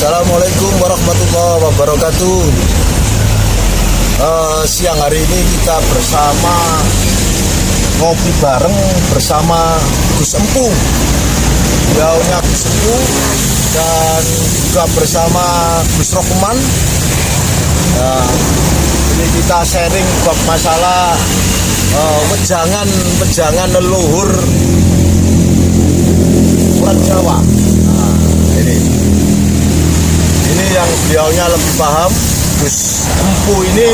Assalamualaikum warahmatullahi wabarakatuh. Siang hari ini kita bersama ngopi bareng bersama Gus Empu. Beliaunya Gus Empu dan juga bersama Gus Rohman. Ini kita sharing bab masalah wejangan leluhur orang Jawa. Ini yang beliaunya lebih paham. Gus Empu ini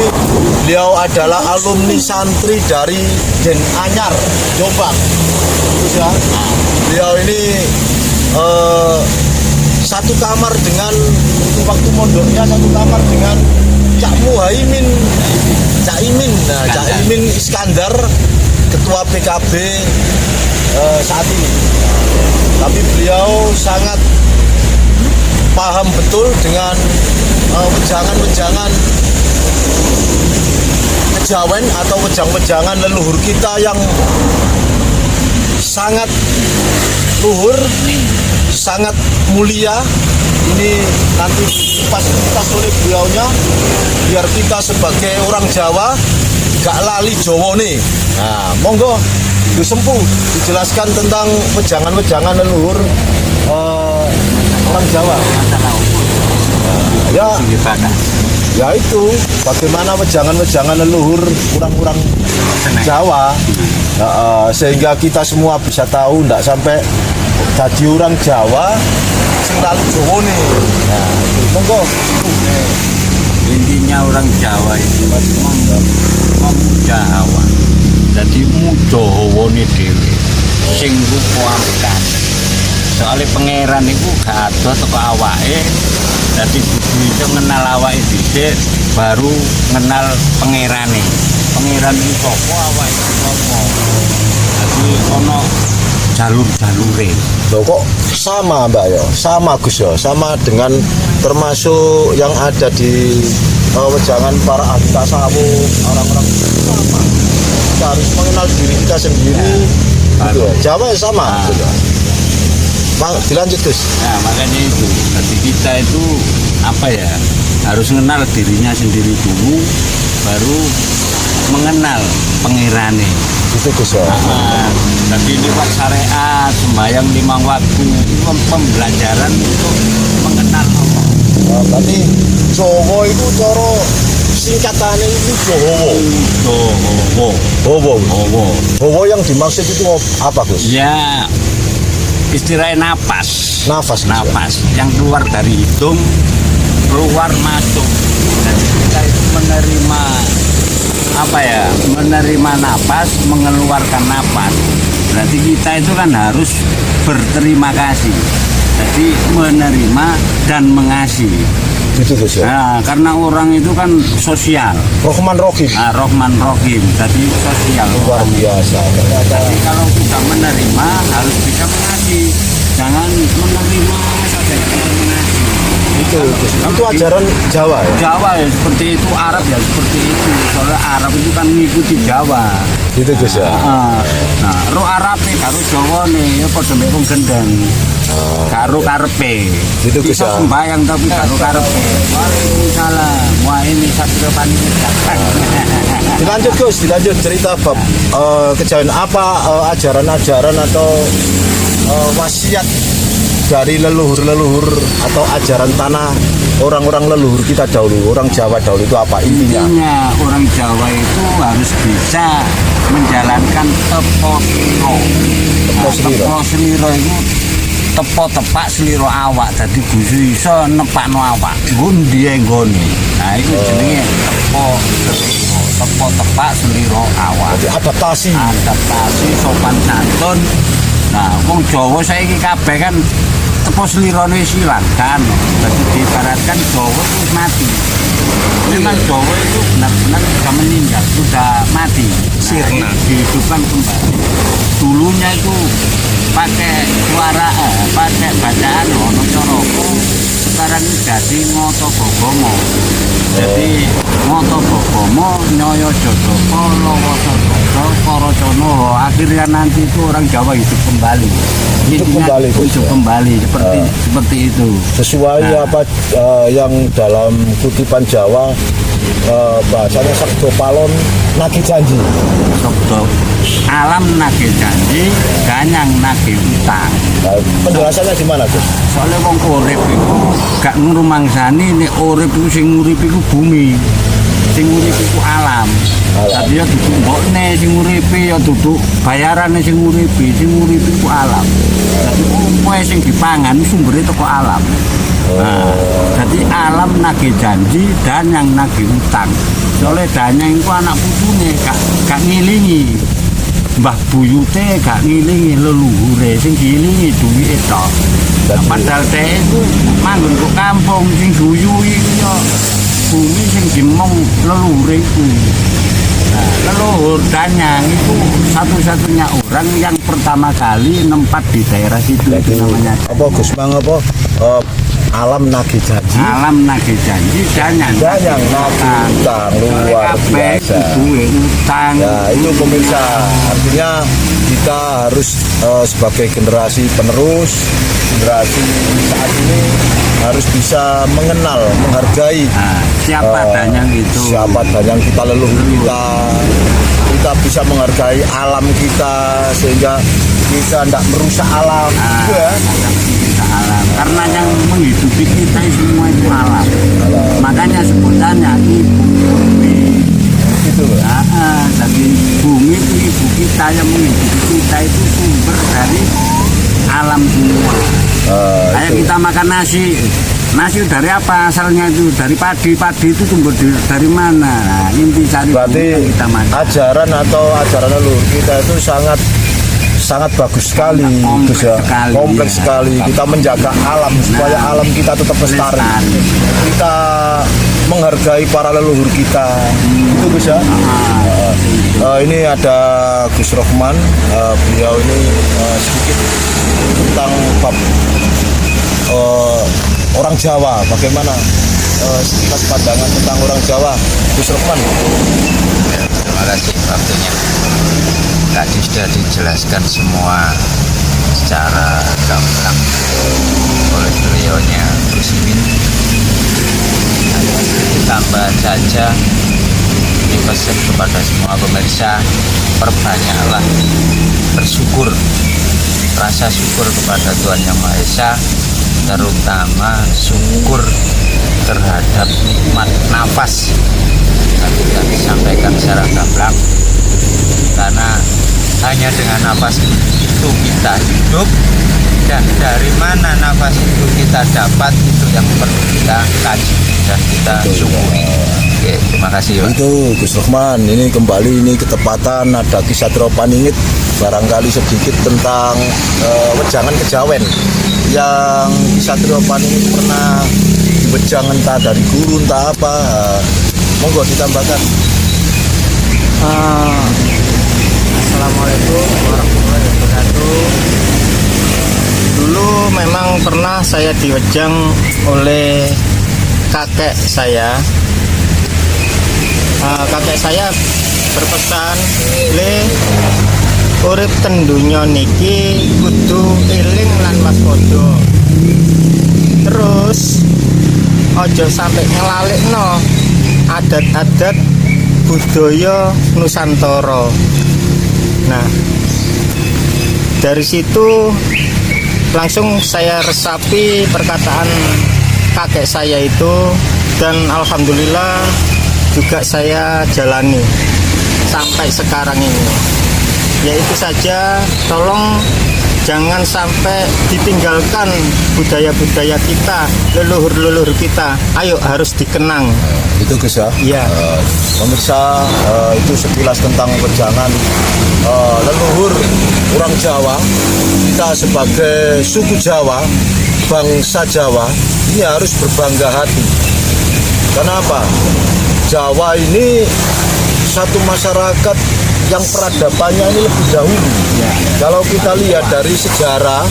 beliau adalah alumni santri dari Den Anyar, Jombang. Ya. Beliau ini satu kamar dengan waktu mondoknya satu kamar dengan Cak Muhaimin, Cak Imin. Nah, Cak Imin Iskandar, ketua PKB saat ini. Tapi beliau sangat paham betul dengan wejangan-wejangan kejawen atau wejang-wejangan leluhur kita yang sangat luhur, sangat mulia. Ini nanti pas oleh beliaunya biar kita sebagai orang Jawa gak lali Jawa nih. Nah, monggo Gus Empu dijelaskan tentang wejangan-wejangan leluhur orang Jawa. Ya itu bagaimana wejangan-wejangan leluhur orang-orang Jawa, sehingga kita semua bisa tahu, tidak sampai jadi orang Jawa sing lalu Jawa nih. Nah, monggo. Intinya orang Jawa itu memuja hawa. Jadi muja hawane dhewe sing rupa amkan. Soalnya pangeran itu gak ada teko awake. Jadi kudu iso ngenal awake dhisik baru ngenal pangerane. Pangeran iki sapa, awake sapa. Jadi ono jalur-jalure. Loh kok sama Mbak ya? Sama Gus ya? Sama dengan termasuk yang ada di wejangan para ahli tasawuf, orang-orang sama. Kita harus mengenal diri kita sendiri. Gitu. Jawa ya sama. Gitu. Dilanjut Gus. Nah makanya itu, jadi kita itu apa ya, harus mengenal dirinya sendiri dulu, baru mengenal pangerane. Itu Gus ya. Jadi lewat syariat, sembahyang 5 waktu, itu pembelajaran untuk mengenal Allah. Berarti Jawa itu cara singkatannya itu Jawa yang dimaksud itu apa Gus? Ya istilahnya nafas yang keluar dari hidung, keluar masuk. Jadi kita itu menerima apa ya, menerima nafas, mengeluarkan nafas. Berarti kita itu kan harus berterima kasih. Jadi menerima dan mengasihi. Itu Gus ya. Nah, karena orang itu kan sosial. Rohman Rohim. Nah, Rohman Rohim. Jadi sosial. Luar biasa. Jadi kalau kita menerima harus bisa mengasihi. Jangan menerima saja, jangan mengasihi. Itu ajaran Jawa ya? Jawa ya seperti itu, Arab ya seperti itu. Soalnya Arab itu kan mengikuti Jawa. Gitu Gus ya. Nah, roh Arab nih, karo Jawa nih, ya pada mekung gendeng. Karo karepe. Gitu Gus ya. Bisa sembayang tapi karo karepe. Waalaikumsalam. Wah ini satria panitia. Dilanjut Gus, dilanjut cerita bab kejawen apa ajaran-ajaran atau wasiat dari leluhur-leluhur atau ajaran tanah orang-orang leluhur kita dahulu, orang Jawa dahulu itu apa intinya? Intinya orang Jawa itu harus bisa menjalankan tepo sliro. Tepo sliro itu tepo tepak sliro awak. Jadi gusu iso nepakno awak. Nggon dia nggone. Nah itu jenenge tepo sliro. Tepo tepak sliro awak. Jadi adaptasi sopan santun. Nah, wong Jawa saiki kabeh kan tepo slirone silang kan. Jadi diibaratkan Jawa itu mati. Memang Jawa itu benar-benar sudah meninggal, sudah mati. Sirna dihidupkan kembali. Dulunya itu pakai suara, pakai bacaan ono coroko. Sekarang ini jadi ngoto gogongo. Jadi moto bokomo nyoyo jodoko lowoso dodo korocono, akhirnya nanti itu orang Jawa hidup kembali. Hidup kembali seperti itu. Sesuai apa yang dalam kutipan Jawa bahasanya sabdo palon nagih janji. Sabdo alam nagih janji, ganyang nagih utang. Nah, penjelasannya gimana Gus? Soalnya wong urip iku gak ngrumangsani nek urip iku sing urip iku bumi. Sing urip iku alam. Dadi ya duduk mbokne sing uripe ya duduk bayarane sing uripe iku alam. Dadi opo sing dipangan sumbere teko alam. Nah, jadi alam nagih janji dan yang nagih utang. Soalnya danyang itu anak putune gak ngilingi. Mbah buyute gak ngilingi leluhure, sing diilingi duwike tok. Padahal dhek itu manggon kok kampung sing guyu iki ya bumi sing dimong leluhure iku. Nah, leluhur danyang itu satu-satunya orang yang pertama kali nempat di daerah situ. Itu namanya apa Gus Mang apa alam nagih janji. Alam nagih janji dan yang nagih utang luar biasa. Utang. Ya itu pemirsa, artinya kita harus sebagai generasi penerus, generasi saat ini harus bisa mengenal, menghargai siapa danyang itu. Siapa danyang kita, leluhur kita bisa menghargai alam kita sehingga kita tidak merusak alam. Alam. Karena yang menghidupi kita semua itu alam. Makanya sebutannya ibu bumi. Gitu loh. Jadi bumi itu ibu kita, yang menghidupi kita itu sumber dari alam semua. Kayak kita makan nasi. Nasi dari apa asalnya itu? Dari padi. Padi itu tumbuh dari mana? Nah, inti cari berarti kita makan. ajaran atau ajaran leluhur kita itu sangat bagus sekali, kompleks sekali. Kita menjaga alam supaya alam kita tetap lestari. Kita menghargai para leluhur kita. Itu Gus ya. Ini ada Gus Rohman, beliau ini sedikit tentang bab orang Jawa. Bagaimana sekilas pandangan tentang orang Jawa, Gus Rohman? Terima kasih waktunya. Tadi sudah dijelaskan semua secara gamblang oleh beliaunya Gus Imin. Tambah saja ini pesan kepada semua pemirsa, perbanyaklah bersyukur, rasa syukur kepada Tuhan Yang Maha Esa, terutama syukur terhadap nikmat nafas. Tadi sudah disampaikan secara gamblang, karena hanya dengan nafas itu kita hidup, dan dari mana nafas itu kita dapat itu yang perlu kita kaji dan kita syukuri. Oke, terima kasih Pak. Itu Gus Rohman, ini kembali ini ketepatan ada kisah Paningit, barangkali sedikit tentang wejangan kejawen yang kisah Paningit pernah diwejang entah dari guru entah apa. Monggo ditambahkan. Assalamualaikum warahmatullahi wabarakatuh. Dulu memang pernah saya diwejang oleh kakek saya. Kakek saya berpesan, "Le, urip tendunya niki kudu eling lan waspada. Terus ojo sampai ngelalikno adat-adat budaya Nusantara." Nah, dari situ langsung saya resapi perkataan kakek saya itu, dan alhamdulillah juga saya jalani sampai sekarang ini. Yaitu saja, tolong jangan sampai ditinggalkan budaya-budaya kita, leluhur-leluhur kita. Ayo, harus dikenang. Itu Gus ya. Iya. Pemirsa, itu sekilas tentang wejangan leluhur orang Jawa. Kita sebagai suku Jawa, bangsa Jawa, ini harus berbangga hati. Kenapa? Jawa ini satu masyarakat yang peradabannya ini lebih dahulu. Kalau kita lihat dari sejarah,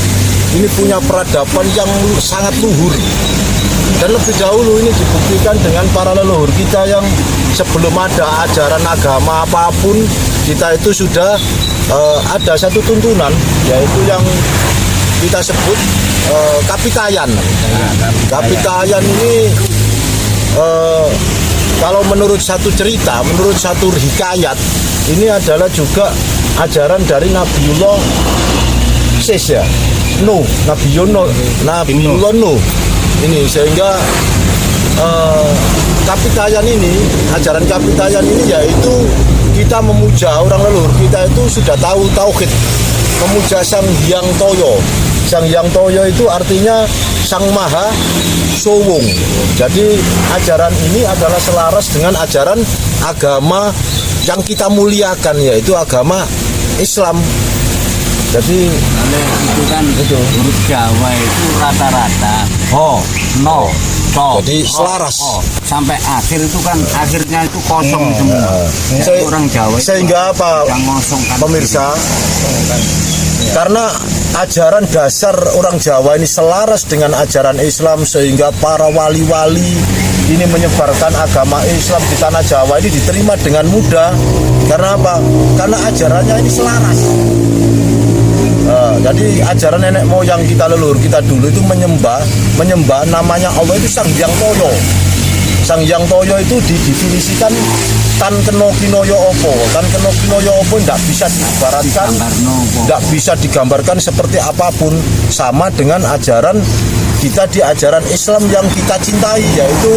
ini punya peradaban yang sangat luhur. Dan lebih dahulu ini dibuktikan dengan para leluhur kita yang sebelum ada ajaran agama apapun, kita itu sudah ada satu tuntunan, yaitu yang kita sebut kapitayan. Kapitayan ini kalau menurut satu cerita, menurut satu hikayat, ini adalah juga ajaran dari Nabiullah Sis ya, Nuh, Nabiullah Nuh. Ini sehingga kapitayan ini, ajaran kapitayan ini yaitu kita memuja orang leluhur kita itu sudah tahu tauhid, memuja Sang Hyang Toyo. Sang Hyang Toyo itu artinya Sang Maha Sowung. Jadi ajaran ini adalah selaras dengan ajaran agama yang kita muliakan, yaitu agama Islam. Jadi itu kan huruf Jawa itu rata-rata ho, no, to. Jadi selaras. Sampai akhir itu kan akhirnya itu kosong semua. Orang Jawa itu sehingga apa, yang ngosong kan pemirsa? Karena ajaran dasar orang Jawa ini selaras dengan ajaran Islam, sehingga para wali-wali ini menyebarkan agama Islam di tanah Jawa ini diterima dengan mudah. Karena apa? Karena ajarannya ini selaras. Jadi ajaran nenek moyang kita, leluhur kita dulu itu menyembah namanya Allah itu Sang Hyang Toyo. Sang Hyang Toyo itu didefinisikan tan keno kinoyo opo. Tan keno kinoyo opo tidak bisa diibaratkan, tidak bisa digambarkan seperti apapun, sama dengan ajaran kita di ajaran Islam yang kita cintai, yaitu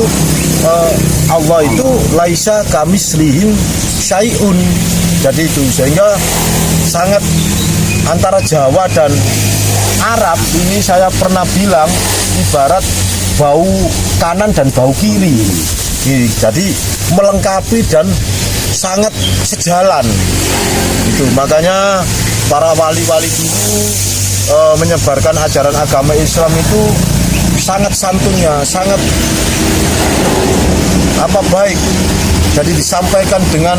Allah itu laisa kamislihim syai'un. Jadi itu sehingga sangat antara Jawa dan Arab ini saya pernah bilang ibarat bau kanan dan bau kiri. Jadi melengkapi dan sangat sejalan. Itu makanya para wali-wali dulu menyebarkan ajaran agama Islam itu sangat santunnya, sangat baik. Jadi disampaikan dengan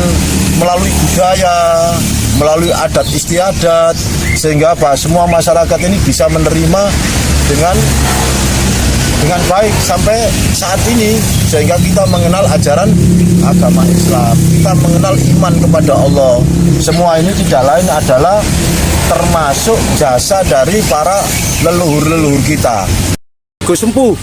melalui budaya, melalui adat istiadat, sehingga semua masyarakat ini bisa menerima dengan baik sampai saat ini, sehingga kita mengenal ajaran agama Islam, kita mengenal iman kepada Allah. Semua ini tidak lain adalah termasuk jasa dari para leluhur-leluhur kita. Gus Empu,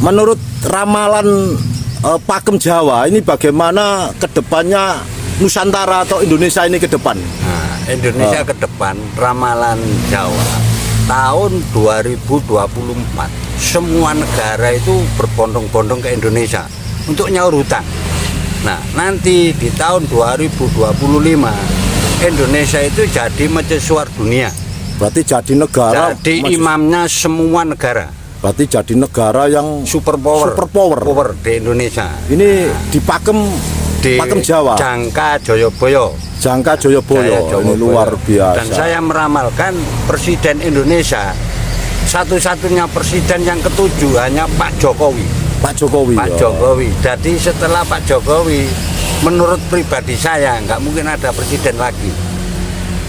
menurut ramalan Pakem Jawa ini bagaimana kedepannya Nusantara atau Indonesia ini ke depan? Nah, Indonesia ke depan, ramalan Jawa tahun 2024 semua negara itu berbondong-bondong ke Indonesia untuk nyaur hutang. Nah, nanti di tahun 2025 Indonesia itu jadi mercusuar dunia. Berarti jadi negara, jadi imamnya semua negara. Berarti jadi negara yang super power di Indonesia. Ini di Pakem Jawa. Jangka Joyoboyo. Ini luar biasa. Dan saya meramalkan Presiden Indonesia satu-satunya presiden yang ketujuh hanya Pak Jokowi. Pak Jokowi. Jadi setelah Pak Jokowi, menurut pribadi saya nggak mungkin ada presiden lagi.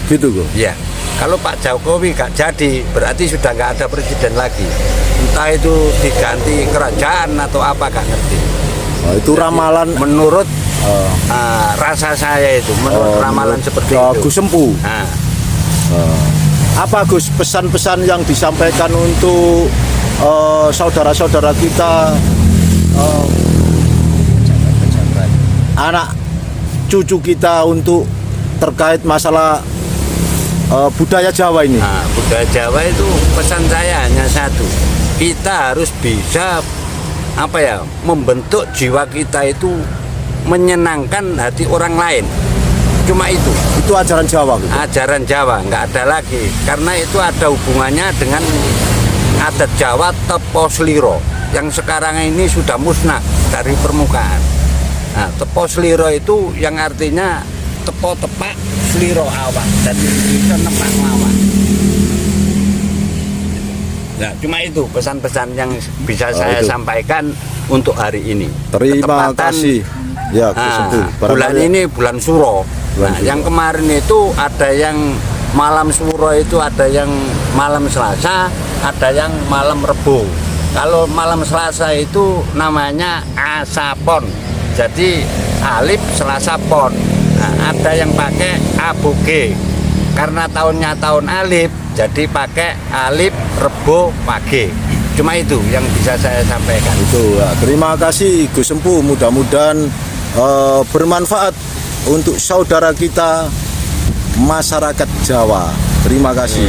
Gitu kok? Ya. Kalau Pak Jokowi nggak jadi, berarti sudah nggak ada presiden lagi. Entah itu diganti kerajaan atau apa, nggak ngerti. Itu jadi, ramalan menurut rasa saya itu, menurut ramalan seperti itu. Gus Empu. Apa Gus pesan-pesan yang disampaikan untuk saudara-saudara kita, anak cucu kita untuk terkait masalah budaya Jawa ini? Nah, budaya Jawa itu pesan saya hanya satu, kita harus bisa membentuk jiwa kita itu menyenangkan hati orang lain. Cuma itu ajaran Jawa gitu? Ajaran Jawa, nggak ada lagi, karena itu ada hubungannya dengan adat Jawa teposliro yang sekarang ini sudah musnah dari permukaan. Nah, teposliro itu yang artinya tepo tepak sliro awak, jadi bisa nepak lawan. Nah, cuma itu pesan-pesan yang bisa saya sampaikan untuk hari ini. Terima kasih. Ya, bulan ini bulan Suro. Yang kemarin itu ada yang malam Suro, itu ada yang malam Selasa, ada yang malam Rebo. Kalau malam Selasa itu namanya Asapon. Jadi Alif Selasa Pon. Nah, ada yang pakai Aboge. Karena tahunnya tahun Alif, jadi pakai Alif Rebo Wage. Cuma itu yang bisa saya sampaikan. Itu ya. Terima kasih Gus Empu, mudah-mudahan bermanfaat untuk saudara kita masyarakat Jawa. Terima kasih.